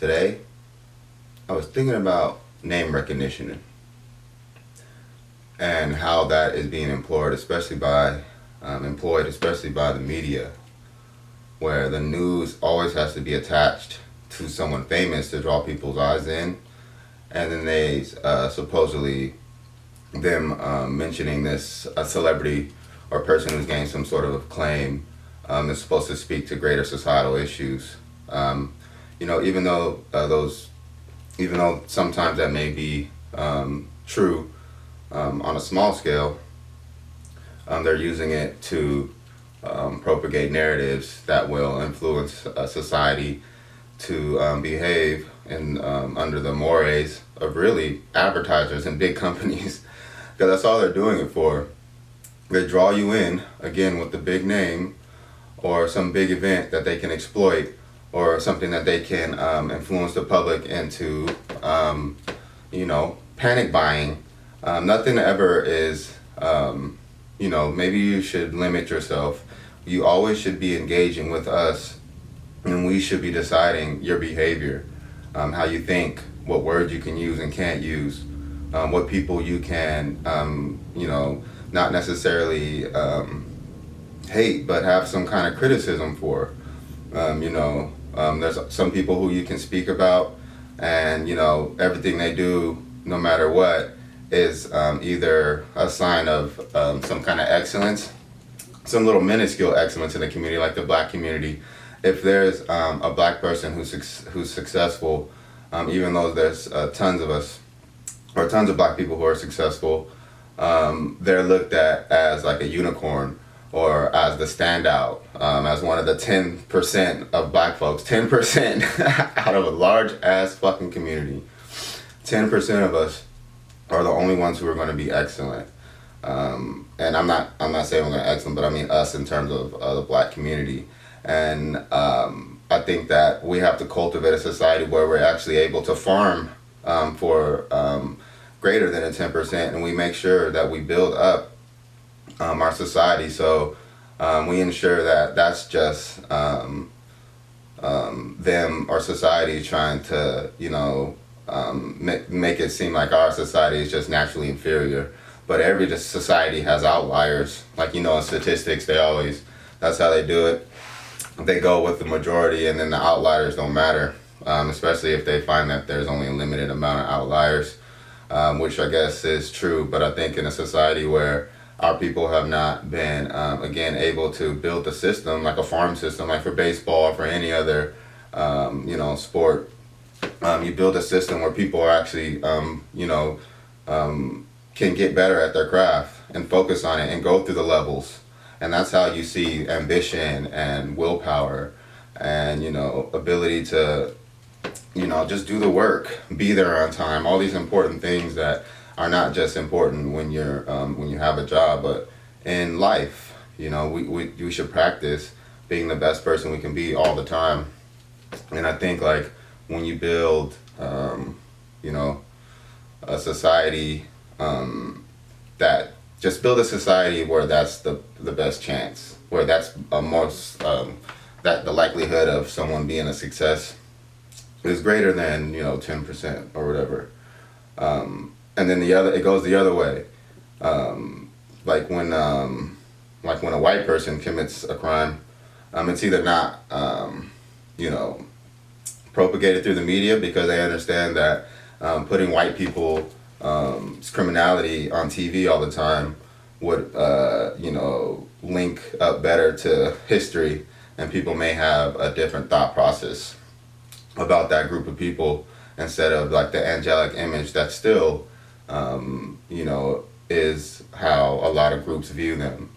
Today, I was thinking about name recognition and how that is being employed especially by the media, where the news always has to be attached to someone famous to draw people's eyes in, and then they supposedly them mentioning this a celebrity or person who's gained some sort of acclaim is supposed to speak to greater societal issues. Even though even though sometimes that may be true on a small scale, they're using it to propagate narratives that will influence society to behave in under the mores of really advertisers and big companies, because that's all they're doing it for. They draw you in again with the big name or some big event that they can exploit, or something that they can influence the public into, panic buying. Nothing ever is, maybe you should limit yourself. You always should be engaging with us, and we should be deciding your behavior, how you think, what words you can use and can't use, what people you can, not necessarily hate, but have some kind of criticism for. There's some people who you can speak about, and everything they do, no matter what, is either a sign of some kind of excellence, some little minuscule excellence in the community, like the black community. If there's a black person who's successful, even though there's tons of us, or tons of black people who are successful, they're looked at as like a unicorn, or as the standout, as one of the 10% of black folks. 10% out of a large ass fucking community. 10% of us are the only ones who are going to be excellent. And I'm not saying we're going to excellent, but I mean us in terms of the black community. And I think that we have to cultivate a society where we're actually able to farm for greater than a 10%, and we make sure that we build up our society, so we ensure that that's just them or society trying to make it seem like our society is just naturally inferior. But every society has outliers, like in statistics, that's how they do it. They go with the majority, and then the outliers don't matter, especially if they find that there's only a limited amount of outliers, which I guess is true. But I think in a society where our people have not been, able to build a system, like a farm system, like for baseball or for any other, sport. You build a system where people are actually, can get better at their craft and focus on it and go through the levels. And that's how you see ambition and willpower and, ability to, just do the work, be there on time, all these important things that are not just important when you have a job, but in life. We should practice being the best person we can be all the time. And I think like when you build a society, that just build a society where that's the best chance, where that's that the likelihood of someone being a success is greater than 10% or whatever. And then it goes the other way. Like when a white person commits a crime, it's either not, propagated through the media, because they understand that putting white people's criminality on TV all the time would, link up better to history, and people may have a different thought process about that group of people, instead of like the angelic image that still is how a lot of groups view them.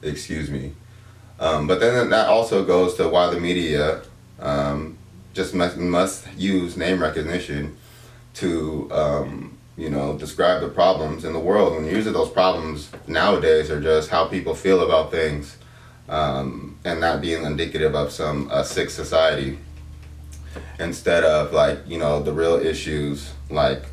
Excuse me. But then that also goes to why the media just must use name recognition to, describe the problems in the world. When usually those problems nowadays are just how people feel about things, and not being indicative of some sick society. Instead of the real issues, like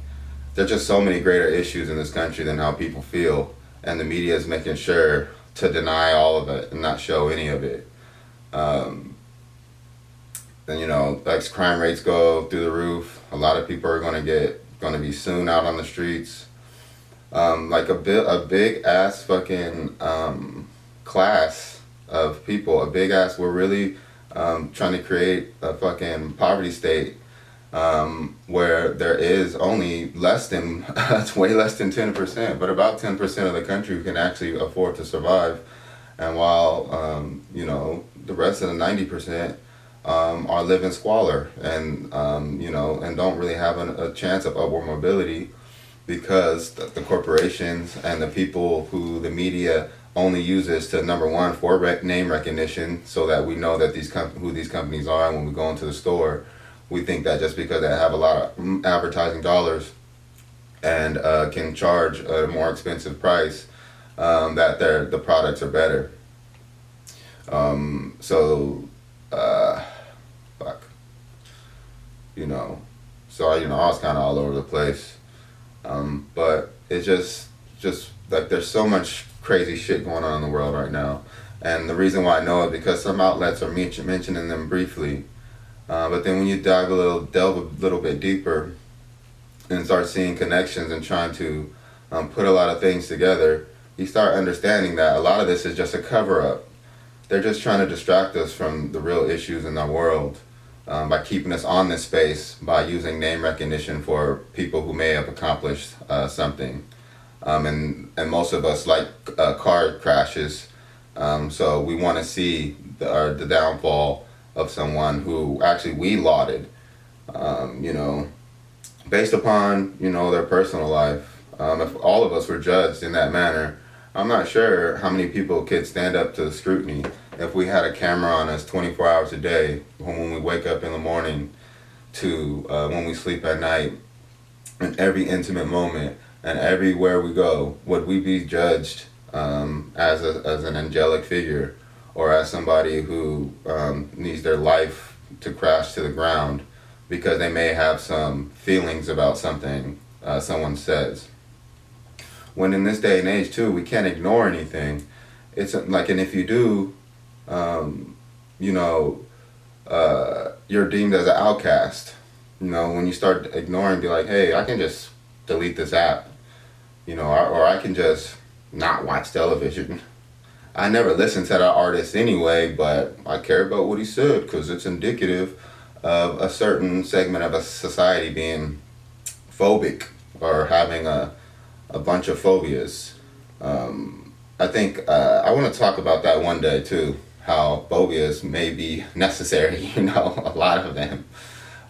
there's just so many greater issues in this country than how people feel, and the media is making sure to deny all of it and not show any of it. and like crime rates go through the roof. A lot of people are going to be soon out on the streets. Like a big ass fucking class of people, a big ass. We're really trying to create a fucking poverty state where there is only less than it's way less than 10%, but about 10% of the country who can actually afford to survive. And while the rest of the 90% are living squalor and and don't really have a chance of upward mobility because the corporations and the people who the media only uses to, number one, for name recognition, so that we know that who these companies are, and when we go into the store, we think that just because they have a lot of advertising dollars and can charge a more expensive price, that the products are better. Fuck. So I was kind of all over the place. But it's just like there's so much crazy shit going on in the world right now. And the reason why I know it because some outlets are mentioning them briefly. But then when you delve a little bit deeper and start seeing connections and trying to put a lot of things together, you start understanding that a lot of this is just a cover-up. They're just trying to distract us from the real issues in our world by keeping us on this space by using name recognition for people who may have accomplished something. And most of us like car crashes, so we want to see the downfall of someone who actually we lauded, based upon, their personal life. If all of us were judged in that manner, I'm not sure how many people could stand up to the scrutiny if we had a camera on us 24 hours a day, when we wake up in the morning to when we sleep at night, in every intimate moment and everywhere we go. Would we be judged as an angelic figure, or as somebody who needs their life to crash to the ground because they may have some feelings about something someone says? When in this day and age too, we can't ignore anything. It's like, and if you do, you're deemed as an outcast. When you start ignoring, be like, hey, I can just delete this app, or I can just not watch television. I never listened to that artist anyway, but I care about what he said because it's indicative of a certain segment of a society being phobic or having a bunch of phobias. I think I want to talk about that one day too, how phobias may be necessary, a lot of them,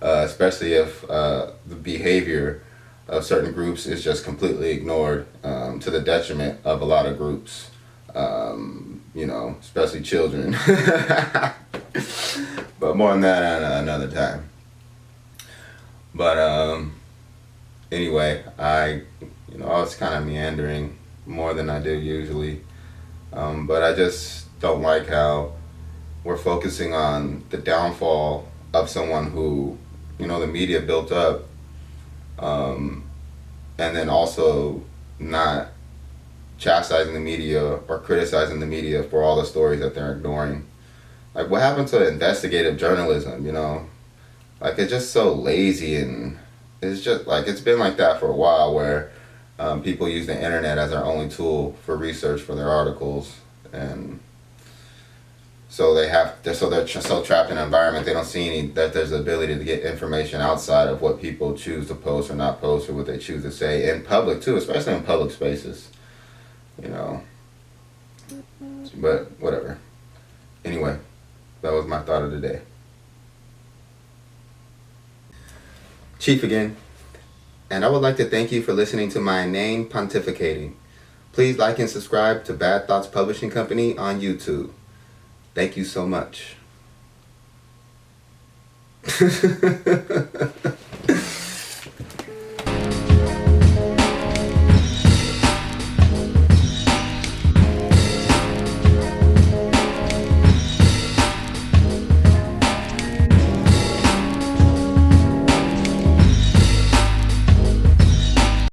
especially if the behavior of certain groups is just completely ignored to the detriment of a lot of groups, especially children. But more on that another time. But anyway, I was kind of meandering more than I do usually. But I just don't like how we're focusing on the downfall of someone who, the media built up, and then also not chastising the media or criticizing the media for all the stories that they're ignoring. Like, what happened to investigative journalism, Like, it's just so lazy, and it's just like, it's been like that for a while, where people use the internet as their only tool for research for their articles, and so they're so trapped in an environment, they don't see that there's the ability to get information outside of what people choose to post or not post, or what they choose to say in public too, especially in public spaces, But whatever. Anyway, that was my thought of the day. Chief again. And I would like to thank you for listening to my inane pontificating. Please like and subscribe to Bad Thoughts Publishing Company on YouTube. Thank you so much.